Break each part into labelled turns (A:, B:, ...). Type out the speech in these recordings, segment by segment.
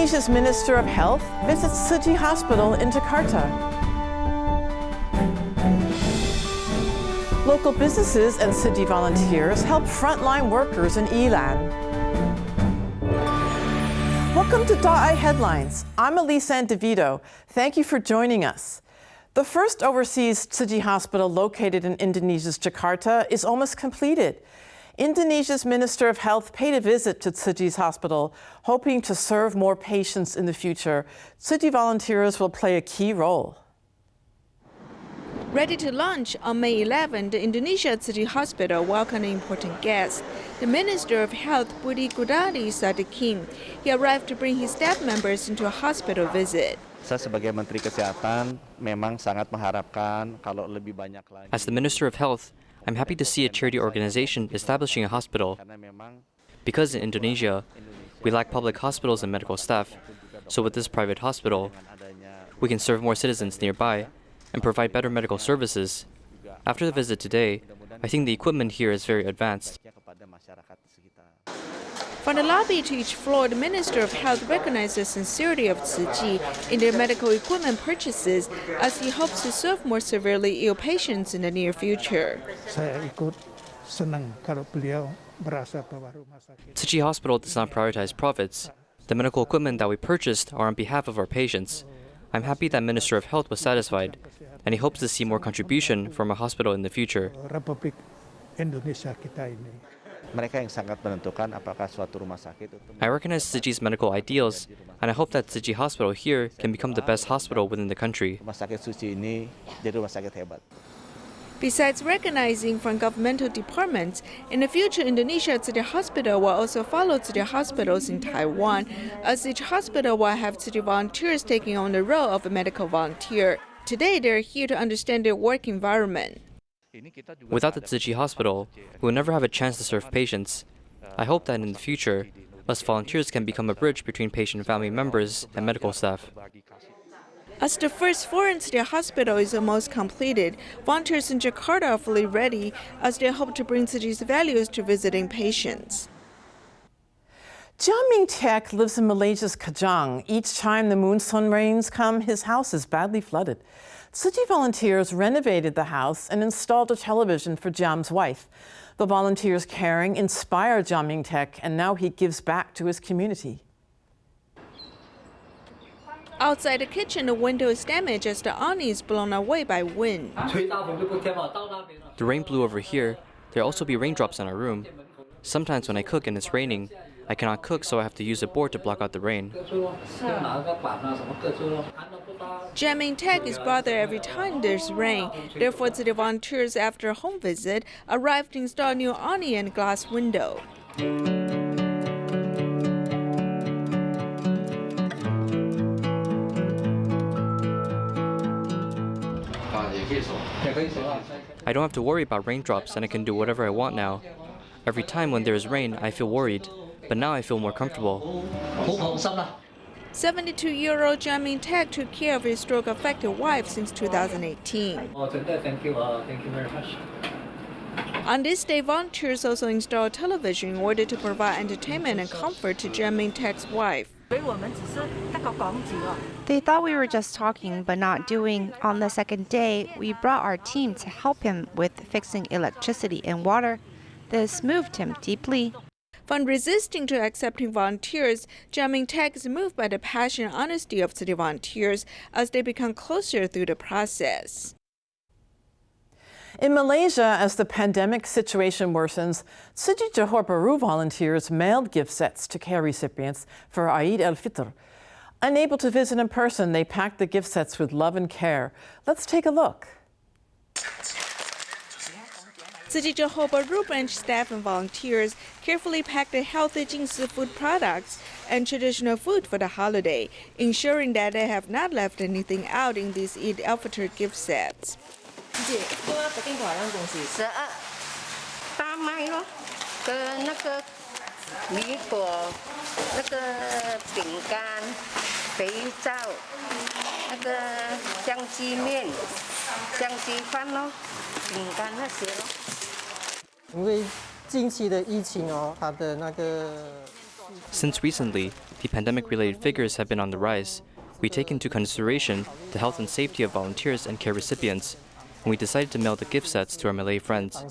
A: Indonesia's Minister of Health visits Tzu Chi Hospital in Jakarta. Local businesses and Tzu Chi volunteers help frontline workers in Yilan. Welcome to Da'ai Headlines. I'm Elise DeVito. Thank you for joining us. The first overseas Tzu Chi hospital located in Indonesia's Jakarta is almost completed. Indonesia's Minister of Health paid a visit to Tzu Chi's hospital, hoping to serve more patients in the future. Tzu Chi volunteers will play a key role.
B: Ready to launch on May 11, the Indonesia Tzu Chi Hospital welcomed an important guest. The Minister of Health, Budi Gunadi Sadikin. He arrived to bring his staff members into a hospital visit.
C: Saya sebagai Menteri Kesehatan memang sangat mengharapkan kalau lebih banyak lagi.
D: As the Minister of Health, I'm happy to see a charity organization establishing a hospital. Because in Indonesia, we lack public hospitals and medical staff. So with this private hospital, we can serve more citizens nearby and provide better medical services. After the visit today, I think the equipment here is very advanced.
B: From the lobby to each floor, the Minister of Health recognized the sincerity of Tzu Chi in their medical equipment purchases as he hopes to serve more severely ill patients in the near future.
D: Tzu Chi Hospital does not prioritize profits. The medical equipment that we purchased are on behalf of our patients. I'm happy that Minister of Health was satisfied, and he hopes to see more contribution from our hospital in the future. I recognize Tzu Chi's medical ideals, and I hope that Tzu Chi Hospital here can become the best hospital within the country.
B: Besides recognizing from governmental departments, in the future Indonesia Tzu Chi Hospital will also follow Tzu Chi hospitals in Taiwan, as each hospital will have Tzu Chi volunteers taking on the role of a medical volunteer. Today they are here to understand their work environment.
D: Without the Tzu Chi Hospital, we will never have a chance to serve patients. I hope that in the future, us volunteers can become a bridge between patient family members and medical staff.
B: As the first foreign Tzu Chi hospital is almost completed, volunteers in Jakarta are fully ready as they hope to bring Tzu Chi's values to visiting patients.
A: Jiaming Tek lives in Malaysia's Kajang. Each time the monsoon rains come, his house is badly flooded. Tzu Chi volunteers renovated the house and installed a television for Jiam's wife. The volunteers' caring inspired Jiaming Tek, and now he gives back to his community.
B: Outside the kitchen, the window is damaged as the awning is blown away by wind.
D: The rain blew over here. There will also be raindrops in our room. Sometimes when I cook and it's raining, I cannot cook, so I have to use a board to block out the rain.
B: Jiaming Tek is bothered every time there's rain. Therefore, Tzu Chi volunteers, after a home visit, arrived to install a new awning and glass window.
D: I don't have to worry about raindrops, and I can do whatever I want now. Every time when there is rain, I feel worried, but now I feel more comfortable.
B: 72-year-old Jiaming Tek took care of his stroke-affected wife since 2018.
C: Thank you very much.
B: On this day, volunteers also installed a television in order to provide entertainment and comfort to Jiaming Tek's wife.
E: They thought we were just talking but not doing. On the second day, we brought our team to help him with fixing electricity and water. This moved him deeply.
B: From resisting to accepting volunteers, Jiaming Tek is moved by the passion and honesty of Tzu Chi volunteers as they become closer through the process.
A: In Malaysia, as the pandemic situation worsens, Tzu Chi Johor Bahru volunteers mailed gift sets to care recipients for Eid al-Fitr. Unable to visit in person, they packed the gift sets with love and care. Let's take a look.
B: Tzu Chi Johor Bahru branch staff and volunteers carefully packed the healthy Jingsi food products and traditional food for the holiday, ensuring that they have not left anything out in these Eid al-Fitr gift sets.
F: 大麦咯，跟那个米果，那个饼干、肥皂，那个香鸡面、香鸡饭咯，饼干那些咯。
G: 因为近期的疫情哦，它的那个
D: Since recently, the pandemic-related figures have been on the rise, we take into consideration the health and safety of volunteers and care recipients, and we decided to mail the gift sets to our Malay friends.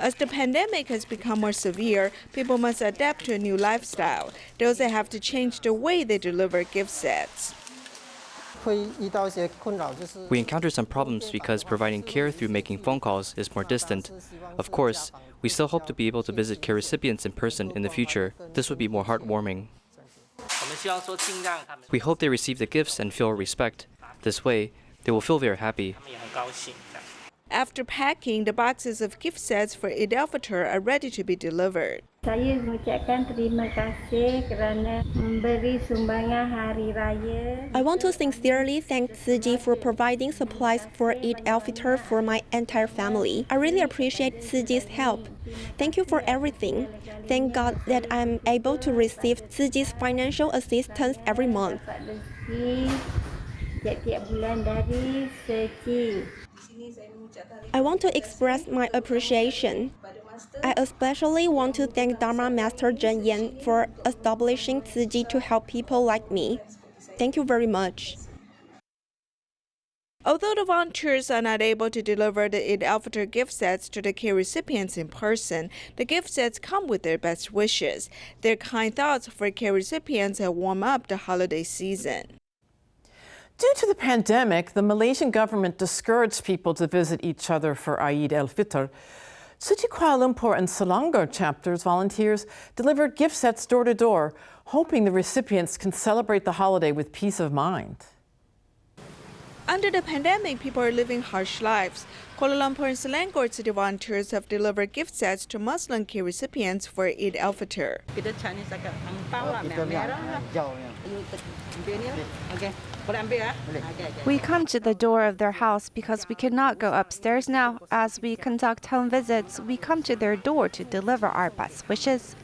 B: As the pandemic has become more severe, people must adapt to a new lifestyle. They also have to change the way they deliver gift sets.
D: We encounter some problems because providing care through making phone calls is more distant. Of course, we still hope to be able to visit care recipients in person in the future. This would be more heartwarming. We hope they receive the gifts and feel respect. This way, they will feel very happy.
B: After packing, the boxes of gift sets for Eid al-Fitr are ready to be delivered.
G: Saya mengucapkan terima kasih kerana memberi sumbangan Hari Raya.
H: I want to sincerely thank Tzu Chi for providing supplies for Eid al-Fitr for my entire family. I really appreciate Tzu Chi's help. Thank you for everything. Thank God that I'm able to receive Tzu Chi's financial assistance every month.
G: Tiap-tiap bulan dari Tzu Chi.
H: I want to express my appreciation. I especially want to thank Dharma Master Zhen Yan for establishing Tzu Chi to help people like me. Thank you very much.
B: Although the volunteers are not able to deliver the Eid al-Fitr gift sets to the care recipients in person, the gift sets come with their best wishes. Their kind thoughts for care recipients have warmed up the holiday season.
A: Due to the pandemic, the Malaysian government discouraged people to visit each other for Eid al-Fitr. Tzu Chi Kuala Lumpur and Selangor chapters volunteers delivered gift sets door to door, hoping the recipients can celebrate the holiday with peace of mind.
B: Under the pandemic, people are living harsh lives. Kuala Lumpur and Selangor city volunteers have delivered gift sets to Muslim care recipients for Eid al-Fitr.
E: We come to the door of their house because we cannot go upstairs now. As we conduct home visits, we come to their door to deliver our best wishes.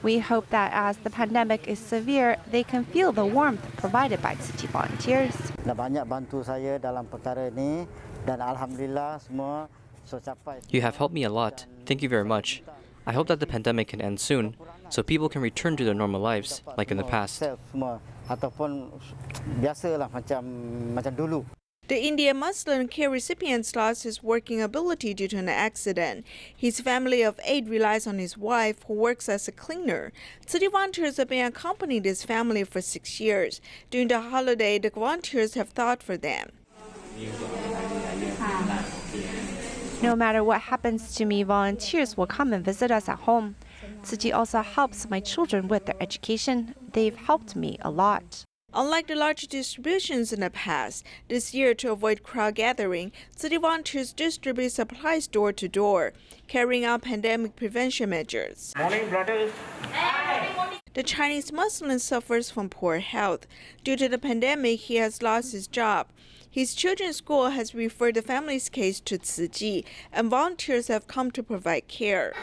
E: We hope that as the pandemic is severe, they can feel the warmth provided by Tzu Chi volunteers.
D: You have helped me a lot. Thank you very much. I hope that the pandemic can end soon, so people can return to their normal lives, like in the past.
B: The Indian Muslim care recipient lost his working ability due to an accident. His family of 8 relies on his wife, who works as a cleaner. Tzu Chi volunteers have been accompanying this family for 6 years. During the holiday, the volunteers have thought for them.
E: No matter what happens to me, volunteers will come and visit us at home. Tzu Chi also helps my children with their education. They've helped me a lot.
B: Unlike the large distributions in the past, this year to avoid crowd gathering, Tzu Chi volunteers distribute supplies door to door, carrying out pandemic prevention measures.
I: Morning, brothers.
B: The Chinese Muslim suffers from poor health. Due to the pandemic, he has lost his job. His children's school has referred the family's case to Tzu Chi, and volunteers have come to provide care.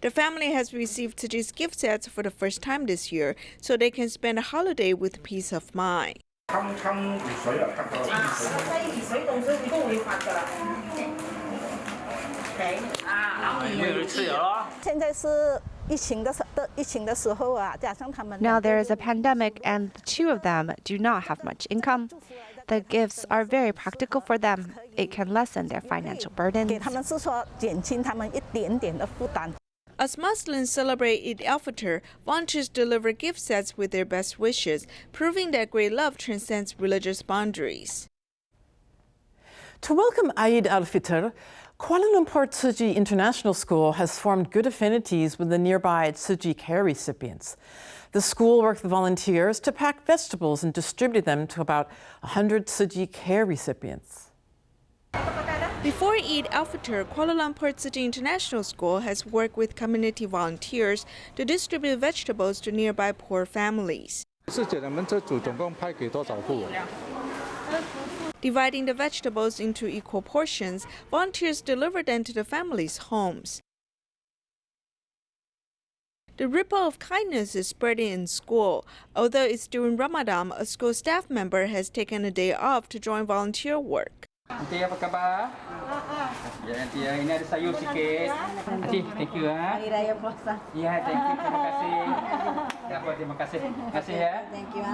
B: The family has received Tzu Chi's gift sets for the first time this year, so they can spend a holiday with peace of mind.
E: Now there is a pandemic and the two of them do not have much income. The gifts are very practical for them. It can lessen their financial burdens.
B: As Muslims celebrate Eid al-Fitr, volunteers deliver gift sets with their best wishes, proving that great love transcends religious boundaries.
A: To welcome Eid al-Fitr, Kuala Lumpur Tzu Chi International School has formed good affinities with the nearby Tzu Chi care recipients. The school worked with volunteers to pack vegetables and distribute them to about 100 Tzu Chi care recipients.
B: Before Eid al-Fitr, Kuala Lumpur Tzu Chi International School has worked with community volunteers to distribute vegetables to nearby poor families. Dividing the vegetables into equal portions, volunteers deliver them to the families' homes. The ripple of kindness is spreading in school. Although it's during Ramadan, a school staff member has taken a day off to join volunteer work.
I: Nanti apa khabar? Ya nanti ya, ini ada sayur sikit. Nanti, thank you ha. Hari Raya Puasa. Ya, thank you, terima kasih. Ya, terima kasih. Terima kasih ya. Thank you.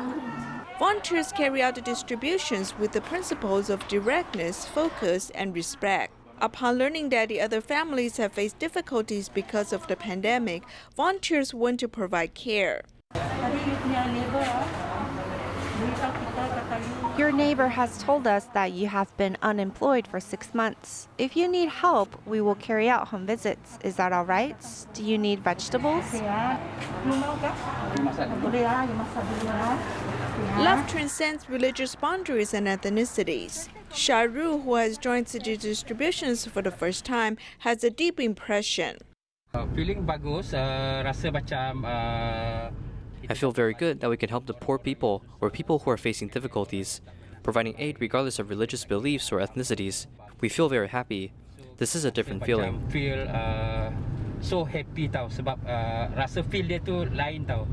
B: Volunteers carry out the distributions with the principles of directness, focus, and respect. Upon learning that the other families have faced difficulties because of the pandemic, volunteers want to provide care.
E: Your neighbor has told us that you have been unemployed for 6 months. If you need help, we will carry out home visits. Is that all right? Do you need vegetables?
B: Love transcends religious boundaries and ethnicities. Sharu, who has joined Tzu Chi distributions for the first time, has a deep impression.
I: Feeling bagus, rasa macam
D: I feel very good that we can help the poor people or people who are facing difficulties, providing aid regardless of religious beliefs or ethnicities. We feel very happy. This is a different feeling.
I: Feel so happy tau sebab rasa feel dia tu lain tau.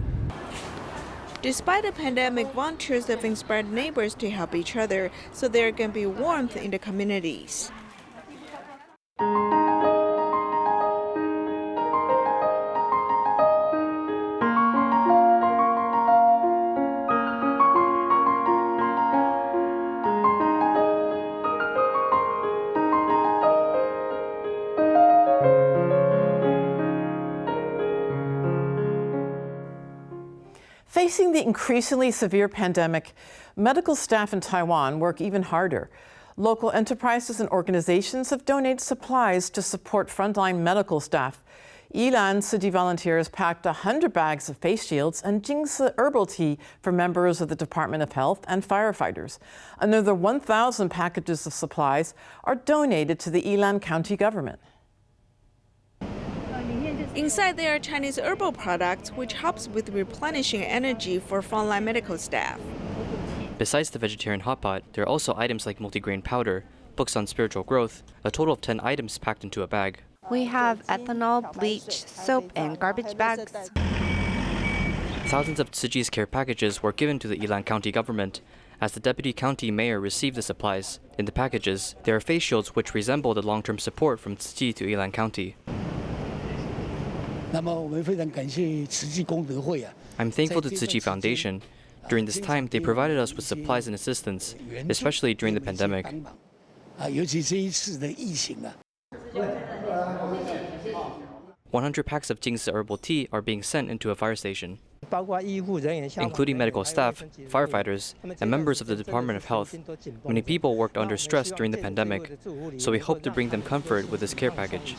B: Despite the pandemic, volunteers have inspired neighbors to help each other so there can be warmth in the communities.
A: Facing the increasingly severe pandemic, medical staff in Taiwan work even harder. Local enterprises and organizations have donated supplies to support frontline medical staff. Yilan Tzu Chi volunteers packed 100 bags of face shields and Jingsi herbal tea for members of the Department of Health and firefighters. Another 1,000 packages of supplies are donated to the Yilan County government.
B: Inside there are Chinese herbal products, which helps with replenishing energy for frontline medical staff.
D: Besides the vegetarian hot pot, there are also items like multigrain powder, books on spiritual growth, a total of 10 items packed into a bag.
E: We have ethanol, bleach, soap, and garbage bags.
D: Thousands of Tzu Chi's care packages were given to the Yilan County government. As the deputy county mayor received the supplies, in the packages, there are face shields which resemble the long-term support from Tzu Chi to Yilan County. I'm thankful to Tzu Chi Foundation. During this time, they provided us with supplies and assistance, especially during the pandemic. 100 packs of Jingsi herbal tea are being sent into a fire station, including medical staff, firefighters, and members of the Department of Health. Many people worked under stress during the pandemic, so we hope to bring them comfort with this care package.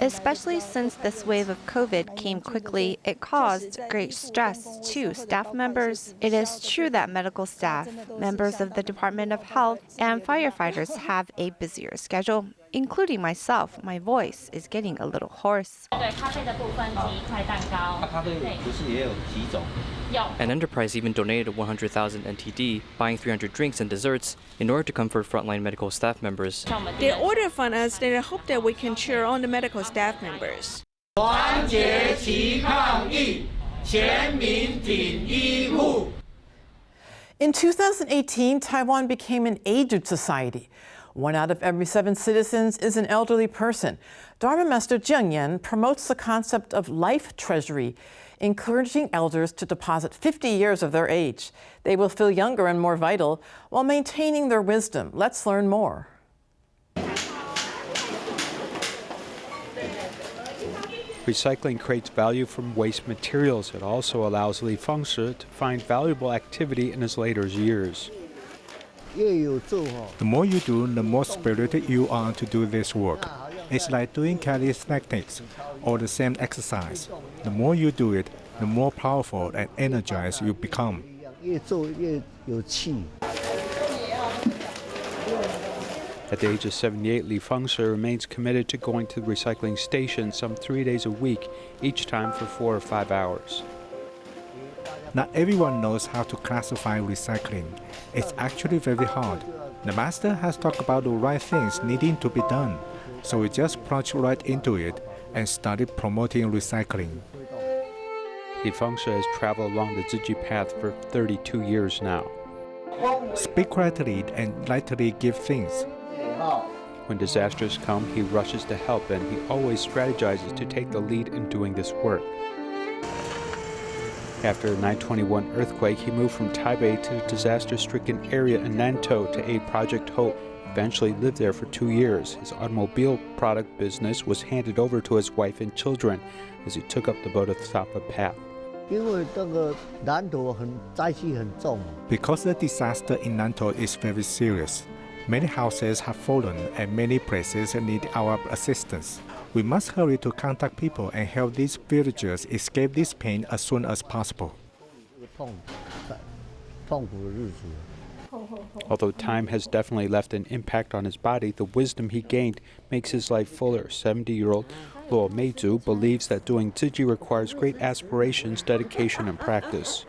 E: Especially since this wave of COVID came quickly, it caused great stress to staff members. It is true that medical staff, members of the Department of Health, and firefighters have a busier schedule. Including myself, my voice is getting a little hoarse.
D: An enterprise even donated 100,000 NTD, buying 300 drinks and desserts in order to comfort frontline medical staff members.
B: They order from us and hope that we can cheer on the medical staff members.
A: In 2018, Taiwan became an aged society. 1 out of every 7 citizens is an elderly person. Dharma Master Zheng Yan promotes the concept of life treasury, encouraging elders to deposit 50 years of their age. They will feel younger and more vital while maintaining their wisdom. Let's learn more.
J: Recycling creates value from waste materials. It also allows Li Fengshi to find valuable activity in his later years.
K: The more you do, the more spirited you are to do this work. It's like doing calisthenics or the same exercise. The more you do it, the more powerful and energized you become.
J: At the age of 78, Li Fengshi remains committed to going to the recycling station some 3 days a week, each time for 4 or 5 hours.
K: Not everyone knows how to classify recycling. It's actually very hard. The master has talked about the right things needing to be done, so we just plunge right into it and started promoting recycling.
J: Li Fengshe has traveled along the Tzu Chi path for 32 years now.
K: Speak quietly and lightly give things.
J: When disasters come, he rushes to help, and he always strategizes to take the lead in doing this work. After the 9/21 earthquake, he moved from Taipei to the disaster-stricken area in Nantou to aid Project Hope. Eventually lived there for 2 years. His automobile product business was handed over to his wife and children as he took up the Bodhisattva path.
K: Because the disaster in Nantou is very serious, many houses have fallen and many places need our assistance. We must hurry to contact people and help these villagers escape this pain as soon as possible.
J: Although time has definitely left an impact on his body, the wisdom he gained makes his life fuller. 70-year-old Luo Meizu believes that doing Tzu Chi requires great aspirations, dedication, and practice.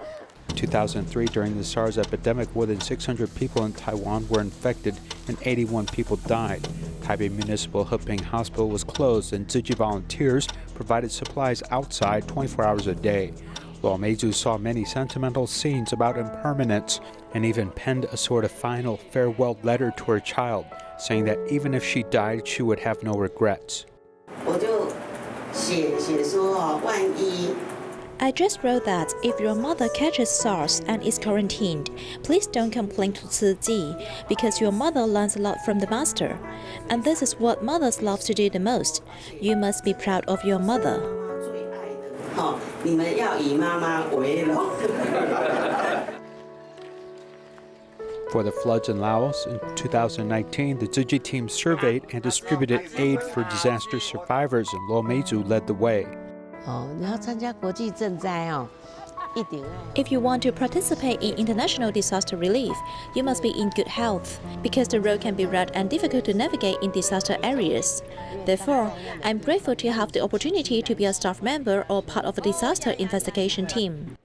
J: In 2003, during the SARS epidemic, more than 600 people in Taiwan were infected and 81 people died. Taipei Municipal Heping Hospital was closed, and Tzu Chi volunteers provided supplies outside 24 hours a day. Luo Meizu saw many sentimental scenes about impermanence and even penned a sort of final farewell letter to her child, saying that even if she died, she would have no regrets.
L: I just wrote that if your mother catches SARS and is quarantined, please don't complain to Tzu Chi, because your mother learns a lot from the master. And this is what mothers love to do the most. You must be proud of your mother.
J: For the floods in Laos in 2019, the Tzu Chi team surveyed and distributed aid for disaster survivors, and Luo Meizu led the way.
L: If you want to participate in international disaster relief, you must be in good health, because the road can be rough and difficult to navigate in disaster areas. Therefore, I'm grateful to have the opportunity to be a staff member or part of a disaster investigation team.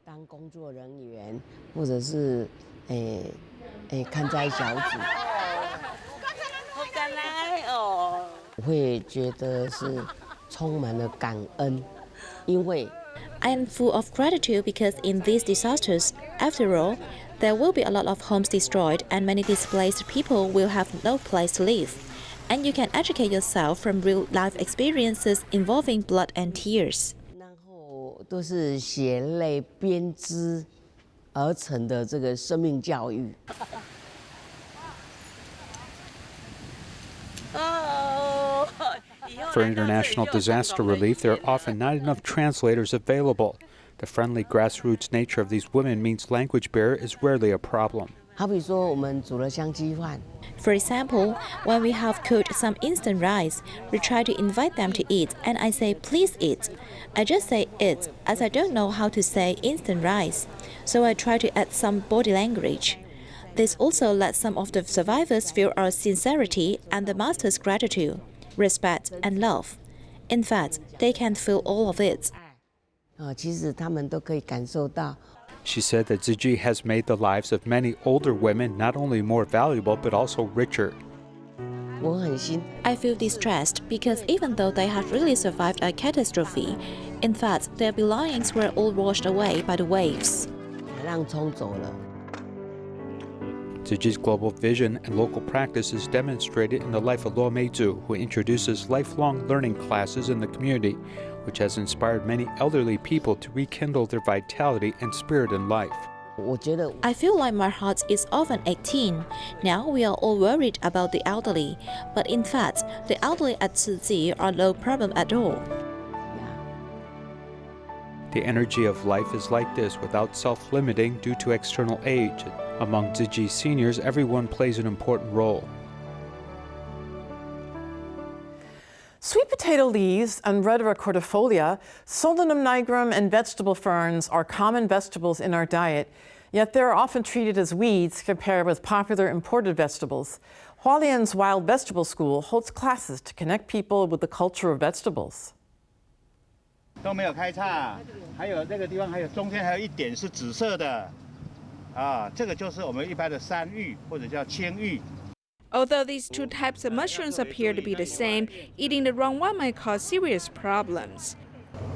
L: I am full of gratitude because in these disasters, after all, there will be a lot of homes destroyed and many displaced people will have no place to live. And you can educate yourself from real-life experiences involving blood and tears.
J: For international disaster relief, there are often not enough translators available. The friendly grassroots nature of these women means language barrier is rarely a problem.
L: For example, when we have cooked some instant rice, we try to invite them to eat, and I say, please eat. I just say it, as I don't know how to say instant rice, so I try to add some body language. This also lets some of the survivors feel our sincerity and the master's gratitude, respect, and love. In fact, they can feel all of it.
J: She said that Tzu Chi has made the lives of many older women not only more valuable but also richer.
L: I feel distressed because even though they have really survived a catastrophe, in fact, their belongings were all washed away by the waves.
J: Tzu Chi's global vision and local practice is demonstrated in the life of Luo Meizu, who introduces lifelong learning classes in the community, which has inspired many elderly people to rekindle their vitality and spirit in life.
L: I feel like my heart is often 18. Now we are all worried about the elderly, but in fact, the elderly at Tzu Chi are no problem at all.
J: The energy of life is like this, without self-limiting due to external age. Among Tzu Chi seniors, everyone plays an important role.
A: Sweet potato leaves and Rhedola cordifolia, Solanum nigrum, and vegetable ferns are common vegetables in our diet, yet they're often treated as weeds compared with popular imported vegetables. Hualien's Wild Vegetable School holds classes to connect people with the culture of vegetables.
M: 都没有开叉，还有那个地方还有中间还有一点是紫色的，这个就是我们一般的山芋或者叫青芋。
B: Although these two types of mushrooms appear to be the same, eating the wrong one might cause serious problems.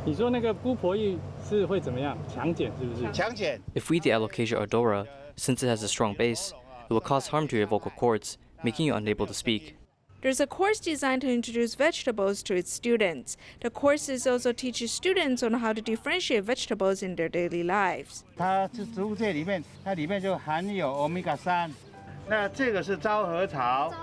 N: 你说那个姑婆芋是会怎么样？强碱是不是？
M: 强碱。
D: If we eat the Alocasia odora, since it has a strong base, it will cause harm to your vocal cords, making you unable to speak.
B: There's a course designed to introduce vegetables to its students. The course also teaches students on how to differentiate vegetables in their daily lives.
M: 它是植物界里面，它里面就含有欧米伽3。那这个是昭和草，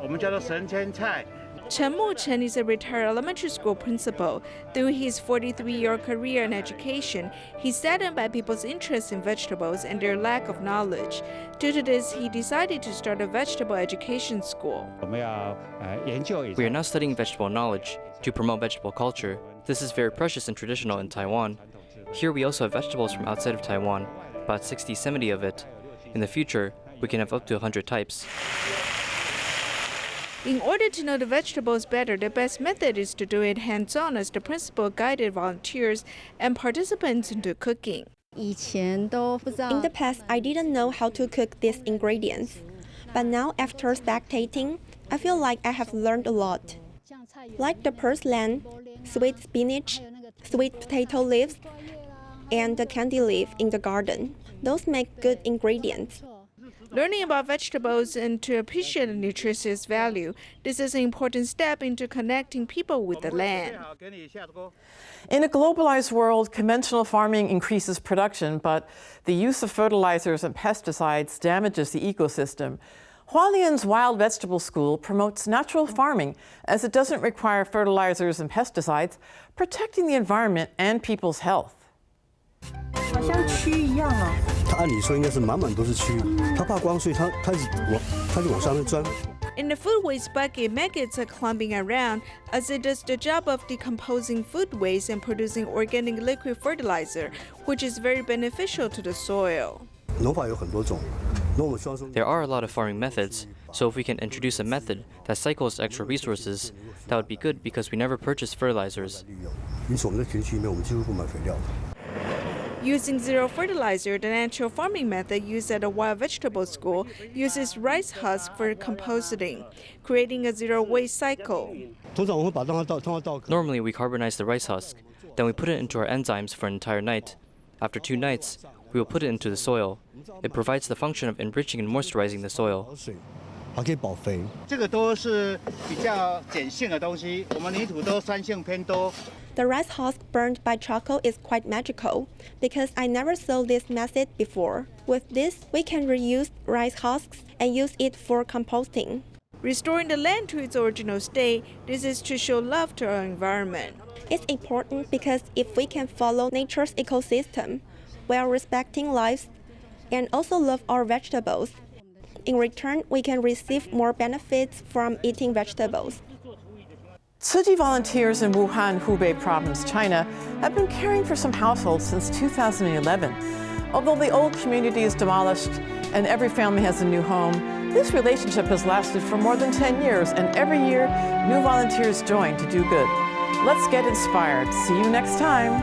M: 我们叫做神仙菜。
B: Chen Mu-chen is a retired elementary school principal. Through his 43-year career in education, he's saddened by people's interest in vegetables and their lack of knowledge. Due to this, he decided to start a vegetable education school.
M: 我们要研究。
D: We are now studying vegetable knowledge to promote vegetable culture. This is very precious and traditional in Taiwan. Here we also have vegetables from outside of Taiwan, about 60-70 of it. In the future, we can have up to 100 types.
B: In order to know the vegetables better, the best method is to do it hands-on as the principal guided volunteers and participants into cooking.
H: In the past, I didn't know how to cook these ingredients. But now, after spectating, I feel like I have learned a lot. Like the purslane, sweet spinach, sweet potato leaves, and the candy leaf in the garden. Those make good ingredients.
B: Learning about vegetables and to appreciate the nutritious value, this is an important step into connecting people with the land.
A: In a globalized world, conventional farming increases production, but the use of fertilizers and pesticides damages the ecosystem. Hualien's Wild Vegetable School promotes natural farming as it doesn't require fertilizers and pesticides, protecting the environment and people's health.
O: 好像蛆一样啊！它按理说应该是满满都是蛆，它怕光，所以它就往上面钻。
B: In the food waste bucket, maggots are clumping around as it does the job of decomposing food waste and producing organic liquid fertilizer, which is very beneficial to the soil.
O: 农法有很多种，那我们希望说
D: There are a lot of farming methods, so if we can introduce a method that cycles extra resources, that would be good because we never purchase fertilizers.
O: 因此我们在园区里面，我们几乎不买肥料。
B: Using zero fertilizer, the natural farming method used at a wild vegetable school uses rice husk for composting, creating a zero waste cycle.
D: Normally, we carbonize the rice husk, then we put it into our enzymes for an entire night. After 2 nights, we will put it into the soil. It provides the function of enriching and moisturizing the soil.
O: 还可以保肥。
M: 这个都是比较碱性的东西，我们泥土都酸性偏多。
H: The rice husk burned by charcoal is quite magical because I never saw this method before. With this, we can reuse rice husks and use it for composting.
B: Restoring the land to its original state, this is to show love to our environment.
H: It's important because if we can follow nature's ecosystem while respecting lives and also love our vegetables, in return, we can receive more benefits from eating vegetables.
A: Tzu Chi volunteers in Wuhan, Hubei province, China, have been caring for some households since 2011. Although the old community is demolished and every family has a new home, this relationship has lasted for more than 10 years, and every year, new volunteers join to do good. Let's get inspired. See you next time.